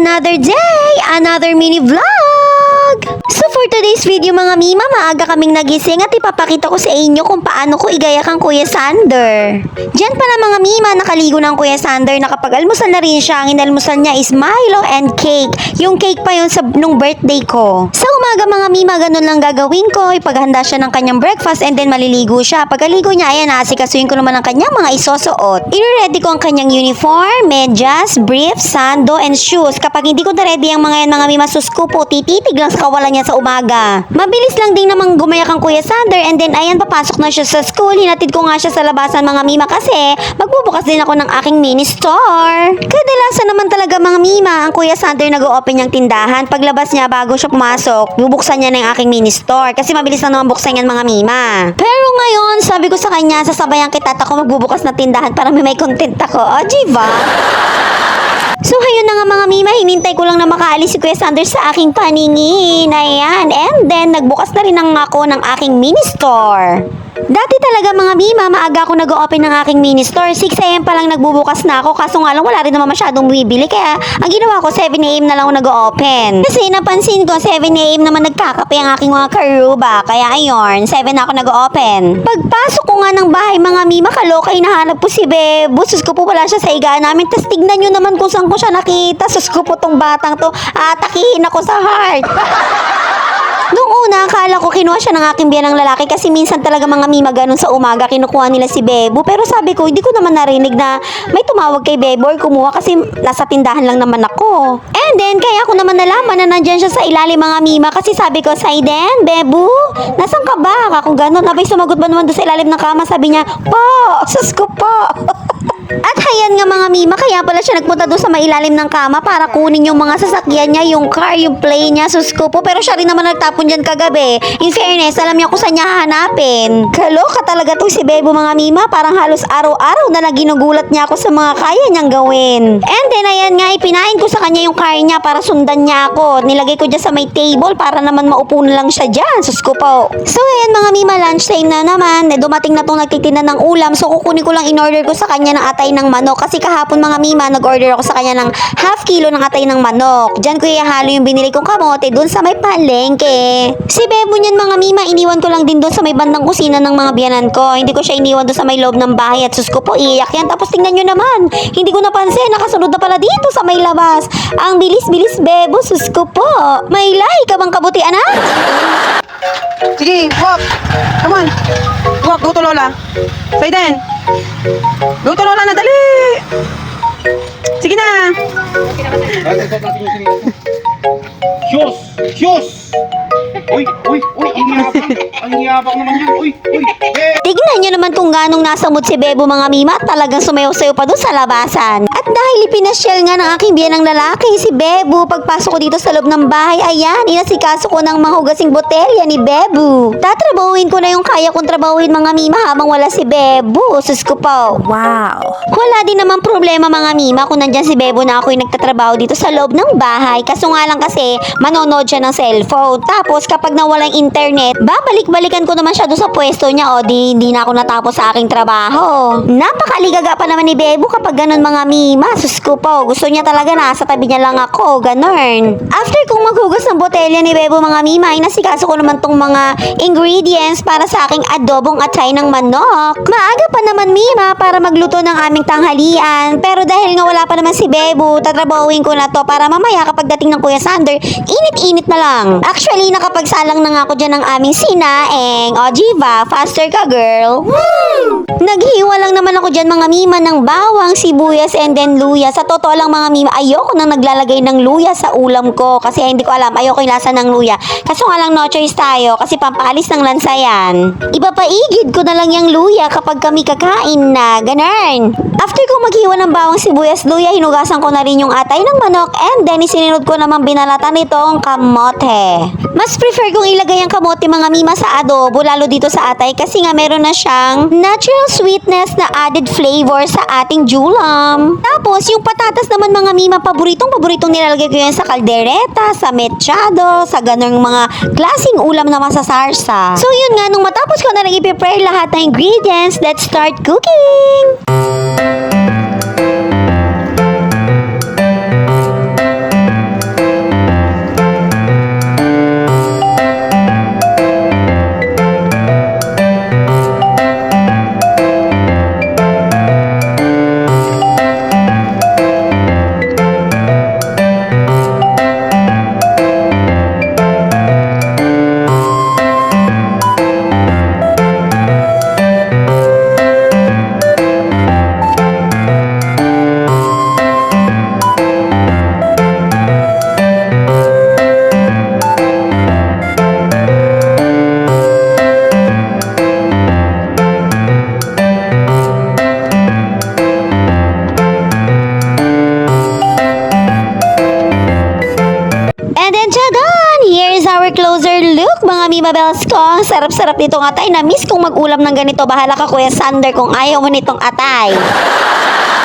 Another day, another mini vlog! So for today's video mga mima, maaga kaming nagising at ipapakita ko sa inyo kung paano ko igayak ang Kuya Sander. Diyan pala mga mima, nakaligo ng Kuya Sander, nakapag-almusal na rin siya. Ang inalmusal niya is Milo and cake. Yung cake pa yun nung birthday ko. Sa umaga mga mima, ganun lang gagawin ko. Ipaghanda siya ng kanyang breakfast and then maliligo siya. Pagkaligo niya, ayan, asikasuhin ko naman ang kanyang mga isusuot. I-ready ko ang kanyang uniform, medyas, brief, sando, and shoes. Kapag hindi ko na-ready ang mga yan mga mima, susko po, tititig lang sa kawalan niya sa umaga. Mabilis lang din namang gumayak ang Kuya Sander and then ayan, papasok na siya sa school. Hinatid ko nga siya sa labasan mga mima kasi magbubukas din ako ng aking mini store. Kadalasan naman talaga mga mima, ang Kuya Sander nag-o-open niyang tindahan. Paglabas niya bago siya pumasok, bubuksan niya na yung aking mini store kasi mabilis lang naman buksan yan mga mima. Pero ngayon, sabi ko sa kanya, sasabayan kita at ako magbubukas na tindahan para may content ako. O, diba? So, ayun na nga mga mima, hinintay ko lang na makaalis si Kuya Sander sa aking paningin. Ayan. And then, nagbukas na rin ako ng aking mini store. Dati talaga mga mima, maaga ako nag-open ng aking mini store. 6 AM pa lang nagbubukas na ako. Kaso nga lang, wala rin naman masyadong bumibili. Kaya, ang ginawa ko, 7 AM na lang ako nag-open. Kasi napansin ko, 7 AM naman nagkakape ang aking mga karuba. Kaya ayun, 7 na ako nag-open. Pagpasok ko nga ng bahay mga mima, kaloka, hinahanap po si Bebo. Sus ko po, wala siya sa higaan namin. Tas tignan nyo naman kung saan ko siya nakita. Sus ko po tong batang to. Atakihin ako sa heart. Noong una, akala ko kinuha siya ng aking biyanang lalaki kasi minsan talaga mga mima ganun sa umaga kinukuha nila si Bebo. Pero sabi ko, hindi ko naman narinig na may tumawag kay Bebo or kumuha kasi nasa tindahan lang naman ako. And then, kaya ko naman nalaman na nandyan siya sa ilalim mga mima kasi sabi ko, Saiden, Bebo, nasan ka ba? Kung ganun, abay sumagot ba naman doon sa ilalim ng kama? Sabi niya, po, sus ko po. At hayan nga mga mima, kaya pala siya nagpunta doon sa mailalim ng kama para kunin yung mga sasakyan niya, yung car, yung plane niya, susko po. Pero siya rin naman nagtapon dyan kagabi. In fairness, alam niya kung saan niya hahanapin. Kaloka talaga tong si Bebo mga mima, parang halos araw-araw na ginugulat niya ako sa mga kaya niyang gawin. And then ayan nga, ipinain ko sa kanya yung car niya para sundan niya ako. Nilagay ko dyan sa may table para naman maupo na lang siya dyan, susko po. So ayan mga mima, lunch time na naman. Dumating na tong nagtitinda ng ulam, so kukunin ko lang in-order ko sa kanya ng atay ng manok. Kasi kahapon mga mima, nag-order ako sa kanya ng half kilo ng atay ng manok. Diyan ko ihalo yung binili kong kamote dun sa may palengke. Si Bebo niyan mga mima, iniwan ko lang din dun sa may bandang kusina ng mga biyanan ko. Hindi ko siya iniwan dun sa may loob ng bahay at sus ko po, iyak yan. Tapos tingnan nyo naman, hindi ko napansin, nakasunod na pala dito sa may labas. Ang bilis-bilis Bebo, sus ko po. May lahi ka bang kabuti anak? Sige, walk. Come on. Walk, go to Lola. Saiden. Go to Lola na, dali. Sige na. Shoes! Shoes! Uy! Uy! Uy! Ang yabang naman yan! Uy! Uy! Tignan nyo naman kung ganong nasamot si Bebo mga mima, talagang sumayaw-sayaw pa doon sa labasan. At dahil ipinasyal nga ng aking biyanang lalaki, si Bebo, pagpasok ko dito sa loob ng bahay, ayan, inasikaso ko ng mahugasing botelya ni Bebo. Tatrabahuin ko na yung kaya kong trabahuin mga mima habang wala si Bebo. Sus ko po. Wow. Wala din naman problema mga mima kung nandyan si Bebo na ako'y nagtatrabaho dito sa loob ng bahay. Kaso nga lang kasi, manonood siya ng cellphone. Tapos kapag nawala yung internet, babalik-balikan ko naman siya doon sa pwesto niya. O di na ako natapos sa aking trabaho. Napakaligaga pa naman ni Bebo kapag ganun mga mima. Sus ko po, gusto niya talaga nasa tabi niya lang ako. Ganun. After kong maghugas ng botelya ni Bebo mga mima, inasikaso ko naman tong mga ingredients para sa aking adobong atay ng manok. Maaga pa naman mima para magluto ng aming tanghalian. Pero dahil nga wala pa naman si Bebo, tatrabahuin ko na to para mamaya kapag dating ng Kuya Sander, init-init na lang. Actually, nakapagsalang na nga ako dyan ng aming sinaeng. O, Jiva, faster ka, girl. Woo! Naghiwa lang naman ako dyan mga mima ng bawang, sibuyas, and then luya. Sa totoo lang mga mima, ayoko nang naglalagay ng luya sa ulam ko. Kasi hindi ko alam, ayoko yung lasa ng luya. Kaso nga lang no choice tayo kasi pampaalis ng lansa yan. Ipapaigid ko na lang yung luya kapag kami kakain na. Ganun. After kong maghiwa ng bawang, sibuyas, luya, hinugasan ko na rin yung atay ng manok and then isinunod ko naman binalatan nitong kamote. Mas prefer kong ilagay ang kamote mga mima sa adobo lalo dito sa atay kasi nga meron na siyang natural sweetness na added flavor sa ating julam. Tapos yung patatas naman mga mima, paboritong nilalagay ko yan sa kaldereta, sa mechado, sa ganung mga klaseng ulam na masasarsa. So yun nga, nung matapos ko na lang i-prepare lahat ng ingredients, let's start cooking! Here's our closer look, mga Mima Bells ko. Ang sarap-sarap nitong atay. Na-miss kong mag-ulam ng ganito. Bahala ka, Kuya Sander, kung ayaw mo nitong atay.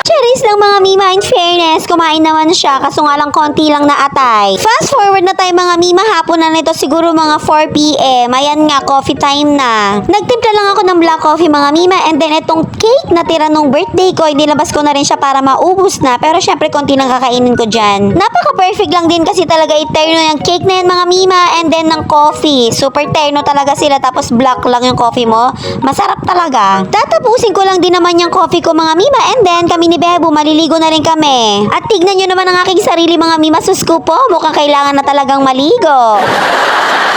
Cherries lang mga Mima, in fairness, kumain naman siya kaso nga lang konti lang na atay. Fast forward na tayo mga Mima, hapon na nito siguro mga 4 p.m. Ayan nga, coffee time na. Nagtimpla lang ako ng black coffee mga Mima and then itong cake na tira nung birthday ko, nilabas ko na rin siya para maubos na pero syempre konti lang kakainin ko dyan. Napaka-perfect lang din kasi talaga iterno yung cake na yan mga Mima and then ng coffee. Super terno talaga sila tapos black lang yung coffee mo. Masarap talaga. Tatapusin ko lang din naman yung coffee ko mga Mima and then kami ni Bebo, maliligo na rin kami. At tignan nyo naman ang aking sarili mga Mima, sus ko po, mukhang kailangan na talagang maligo.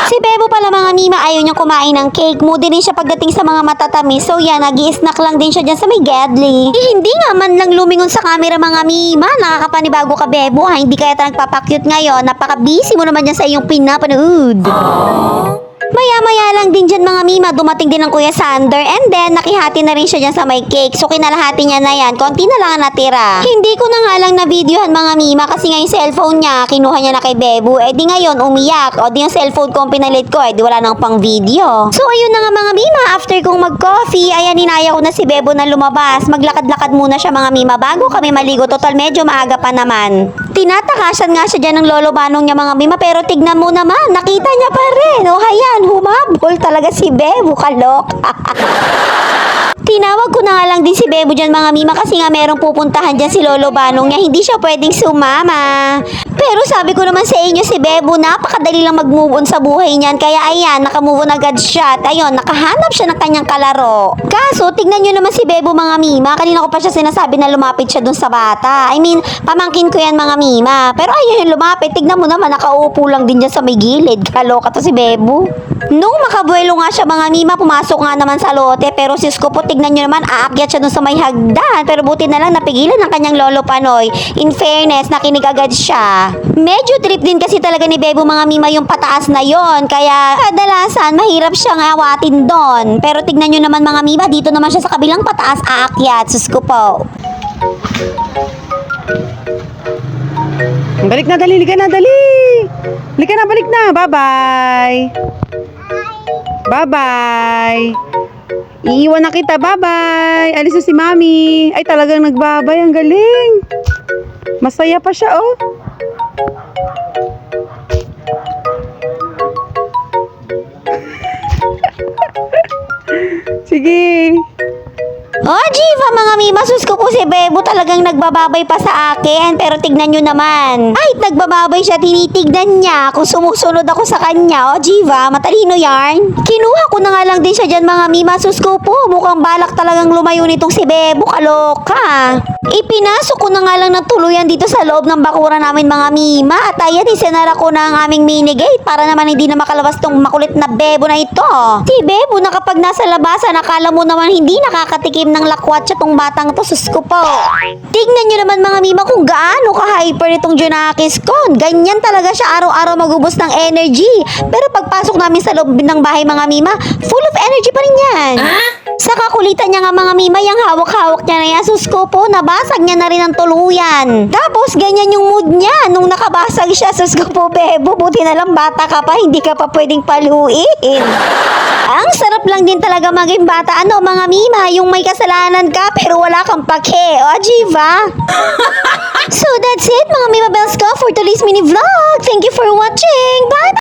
Si Bebo pala mga Mima, ayaw niyang kumain ng cake. Moody rin siya pagdating sa mga matatamis. So yan, nag-i-snack lang din siya dyan sa may Gedli. Hindi nga man lang lumingon sa camera mga Mima. Nakakapanibago ka Bebo ha. Hindi kaya tayo nagpapakyut ngayon. Napaka-busy mo naman dyan sa iyong pinapanood. Maya-maya lang din dyan mga Mima, dumating din ang Kuya Sander and then nakihati na rin siya dyan sa may cake. So kinalahati niya na yan, konti na lang ang natira. Hindi ko na nga lang na-videohan mga Mima kasi nga yung cellphone niya, kinuha niya na kay Bebo. Eh di ngayon, umiyak. O di yung cellphone ko ang pinalit ko, eh di wala nang pang video. So ayun na nga mga Mima, after kong mag-coffee, ayan inaya ko na si Bebo na lumabas. Maglakad-lakad muna siya mga Mima bago kami maligo. Total medyo maaga pa naman. Tinatakasan nga siya dyan ng lolo manong niya mga Mima pero tignan mo naman, nakita niya pa rin. O hayan, humabol talaga si Bebo, kalok. Tinawag ko na nga lang din si Bebo dyan mga Mima kasi nga merong pupuntahan dyan si Lolo Banong niya. Hindi siya pwedeng sumama. Pero sabi ko naman sa inyo si Bebo, napakadali lang mag-move on sa buhay niyan. Kaya ayan, naka-move on agad siya. At ayun, nakahanap siya ng kanyang kalaro. Kaso, tignan nyo naman si Bebo mga Mima. Kanina ko pa siya sinasabi na lumapit siya dun sa bata. I mean, pamangkin ko yan mga Mima. Pero ayun, lumapit. Tignan mo naman, nakaupo lang din dyan sa may gilid. Kaloka to si Bebo. Nung makabuelo nga siya mga Mima, pumasok nga naman sa lote. Pero sis ko po, tignan nyo naman, aakyat siya dun sa may hagdan. Pero buti na lang napigilan ng kanyang lolo Panoy. In fairness, nakinig agad siya. Medyo trip din kasi talaga ni Bebo mga Mima yung pataas na yon. Kaya kadalasan, mahirap siyang awatin doon. Pero tignan nyo naman mga Mima, dito naman siya sa kabilang pataas aakyat. Sus ko po. Balik na, dali. Lika na, dali. Lika na, balik na. Bye-bye. Bye-bye. Iiwan na kita. Bye-bye. Alis na si Mami. Ay, talagang nagbabay. Ang galing. Masaya pa siya, oh. Sige. Oh, Jiva, mga Mima, sus ko po si Bebo talagang nagbababay pa sa akin. Pero tignan nyo naman. Kahit nagbababay siya, tinitignan niya kung sumusunod ako sa kanya. Oh, Jiva, matalino yarn. Kinuha ko na nga lang din siya dyan, mga Mima, sus ko po. Mukhang balak talagang lumayo nitong si Bebo, kaloka. Ipinasok ko na nga lang ng tuluyan dito sa loob ng bakuran namin, mga Mima. At ayan, isinara ko na ang aming mini gate para naman hindi na makalabas tong makulit na Bebo na ito. Si Bebo na kapag nasa labasan, akala mo naman hindi nakakatikim ng lakwatsa tong batang to, sus ko po. Tignan nyo naman mga Mima kung gaano ka-hyper itong Junakis ko. Ganyan talaga siya araw-araw magubos ng energy. Pero pagpasok namin sa loob ng bahay mga Mima, full of energy pa rin yan. Sa kakulitan niya nga mga Mima, yung hawak-hawak niya na yan, sus ko po, nabasag niya na rin ang tuluyan. Tapos ganyan yung mood niya nung nakabasag siya, sus ko po Bebo, buti na lang bata ka pa, hindi ka pa pwedeng paluin. Ang sarap lang din talaga maging bata. Ano mga Mima, yung may kasalanan ka pero wala kang pake. O, Jiva? So that's it mga Mima Bells ko for today's mini vlog. Thank you for watching. Bye!